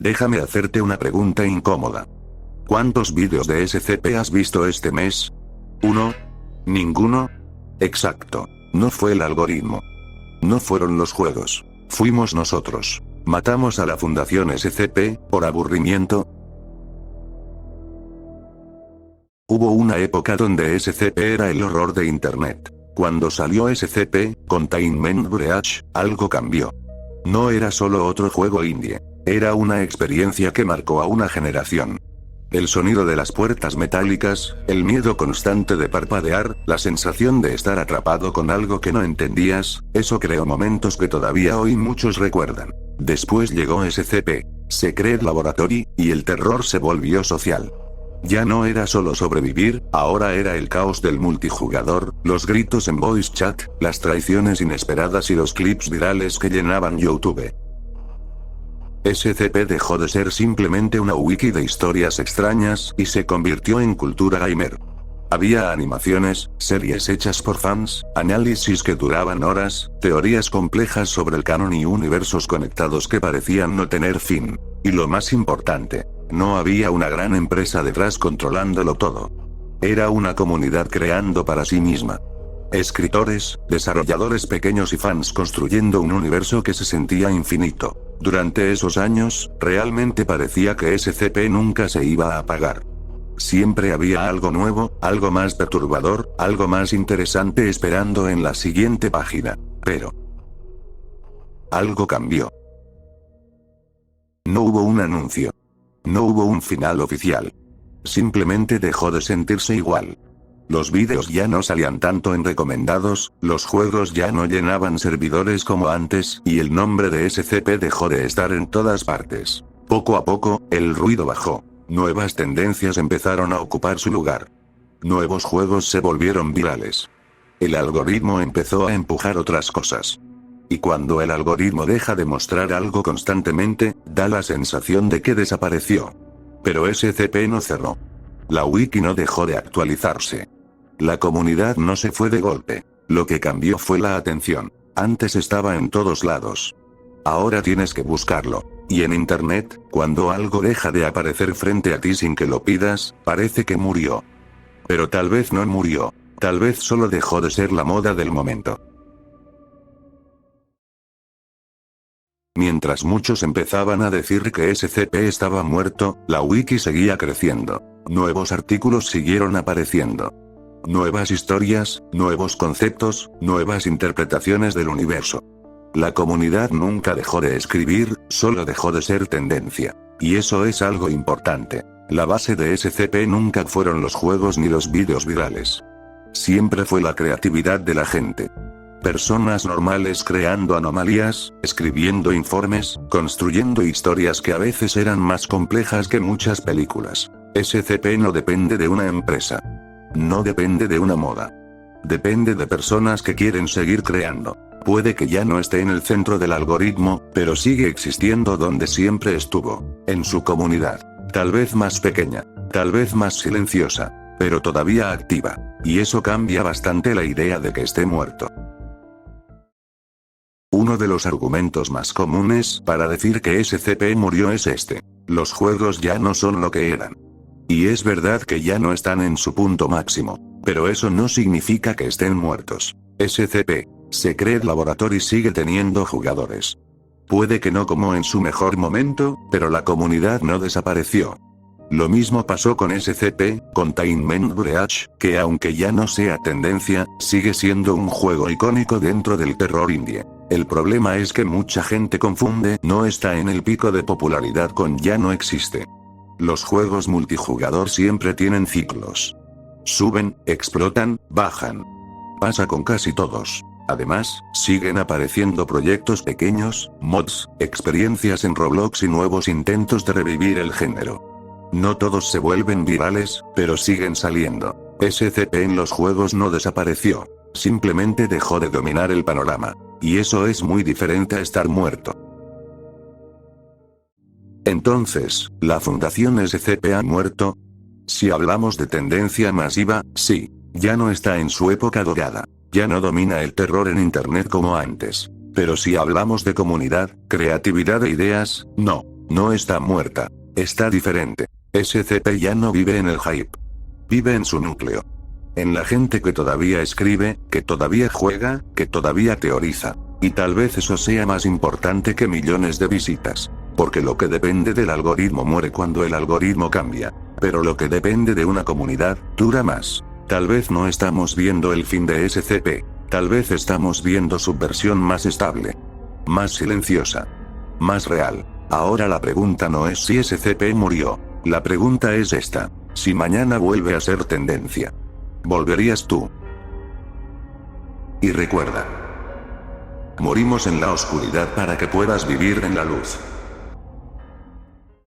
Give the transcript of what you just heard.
Déjame hacerte una pregunta incómoda. ¿Cuántos vídeos de SCP has visto este mes? ¿Uno? ¿Ninguno? Exacto. No fue el algoritmo. No fueron los juegos. Fuimos nosotros. Matamos a la Fundación SCP, por aburrimiento. Hubo una época donde SCP era el horror de Internet. Cuando salió SCP, Containment Breach, algo cambió. No era solo otro juego indie. Era una experiencia que marcó a una generación. El sonido de las puertas metálicas, el miedo constante de parpadear, la sensación de estar atrapado con algo que no entendías, eso creó momentos que todavía hoy muchos recuerdan. Después llegó SCP, Secret Laboratory, y el terror se volvió social. Ya no era solo sobrevivir, ahora era el caos del multijugador, los gritos en voice chat, las traiciones inesperadas y los clips virales que llenaban YouTube. SCP dejó de ser simplemente una wiki de historias extrañas y se convirtió en cultura gamer. Había animaciones, series hechas por fans, análisis que duraban horas, teorías complejas sobre el canon y universos conectados que parecían no tener fin. Y lo más importante, no había una gran empresa detrás controlándolo todo. Era una comunidad creando para sí misma. Escritores, desarrolladores pequeños y fans construyendo un universo que se sentía infinito. Durante esos años, realmente parecía que SCP nunca se iba a apagar. Siempre había algo nuevo, algo más perturbador, algo más interesante esperando en la siguiente página. Pero algo cambió. No hubo un anuncio. No hubo un final oficial. Simplemente dejó de sentirse igual. Los vídeos ya no salían tanto en recomendados, los juegos ya no llenaban servidores como antes, y el nombre de SCP dejó de estar en todas partes. Poco a poco, el ruido bajó. Nuevas tendencias empezaron a ocupar su lugar. Nuevos juegos se volvieron virales. El algoritmo empezó a empujar otras cosas. Y cuando el algoritmo deja de mostrar algo constantemente, da la sensación de que desapareció. Pero SCP no cerró. La wiki no dejó de actualizarse. La comunidad no se fue de golpe. Lo que cambió fue la atención. Antes estaba en todos lados. Ahora tienes que buscarlo. Y en Internet, cuando algo deja de aparecer frente a ti sin que lo pidas, parece que murió. Pero tal vez no murió. Tal vez solo dejó de ser la moda del momento. Mientras muchos empezaban a decir que SCP estaba muerto, la wiki seguía creciendo. Nuevos artículos siguieron apareciendo. Nuevas historias, nuevos conceptos, nuevas interpretaciones del universo. La comunidad nunca dejó de escribir, solo dejó de ser tendencia. Y eso es algo importante. La base de SCP nunca fueron los juegos ni los vídeos virales. Siempre fue la creatividad de la gente. Personas normales creando anomalías, escribiendo informes, construyendo historias que a veces eran más complejas que muchas películas. SCP no depende de una empresa. No depende de una moda. Depende de personas que quieren seguir creando. Puede que ya no esté en el centro del algoritmo, pero sigue existiendo donde siempre estuvo, en su comunidad. Tal vez más pequeña, tal vez más silenciosa, pero todavía activa. Y eso cambia bastante la idea de que esté muerto. Uno de los argumentos más comunes para decir que SCP murió es este. Los juegos ya no son lo que eran. Y es verdad que ya no están en su punto máximo. Pero eso no significa que estén muertos. SCP, Secret Laboratory sigue teniendo jugadores. Puede que no como en su mejor momento, pero la comunidad no desapareció. Lo mismo pasó con SCP, Containment Breach, que aunque ya no sea tendencia, sigue siendo un juego icónico dentro del terror indie. El problema es que mucha gente confunde no está en el pico de popularidad con ya no existe. Los juegos multijugador siempre tienen ciclos. Suben, explotan, bajan. Pasa con casi todos. Además, siguen apareciendo proyectos pequeños, mods, experiencias en Roblox y nuevos intentos de revivir el género. No todos se vuelven virales, pero siguen saliendo. SCP en los juegos no desapareció. Simplemente dejó de dominar el panorama. Y eso es muy diferente a estar muerto. Entonces, ¿la Fundación SCP ha muerto? Si hablamos de tendencia masiva, sí. Ya no está en su época dorada. Ya no domina el terror en Internet como antes. Pero si hablamos de comunidad, creatividad e ideas, no. No está muerta. Está diferente. SCP ya no vive en el hype. Vive en su núcleo. En la gente que todavía escribe, que todavía juega, que todavía teoriza. Y tal vez eso sea más importante que millones de visitas. Porque lo que depende del algoritmo muere cuando el algoritmo cambia. Pero lo que depende de una comunidad, dura más. Tal vez no estamos viendo el fin de SCP. Tal vez estamos viendo su versión más estable. Más silenciosa. Más real. Ahora la pregunta no es si SCP murió. La pregunta es esta. Si mañana vuelve a ser tendencia, ¿volverías tú? Y recuerda. Morimos en la oscuridad para que puedas vivir en la luz.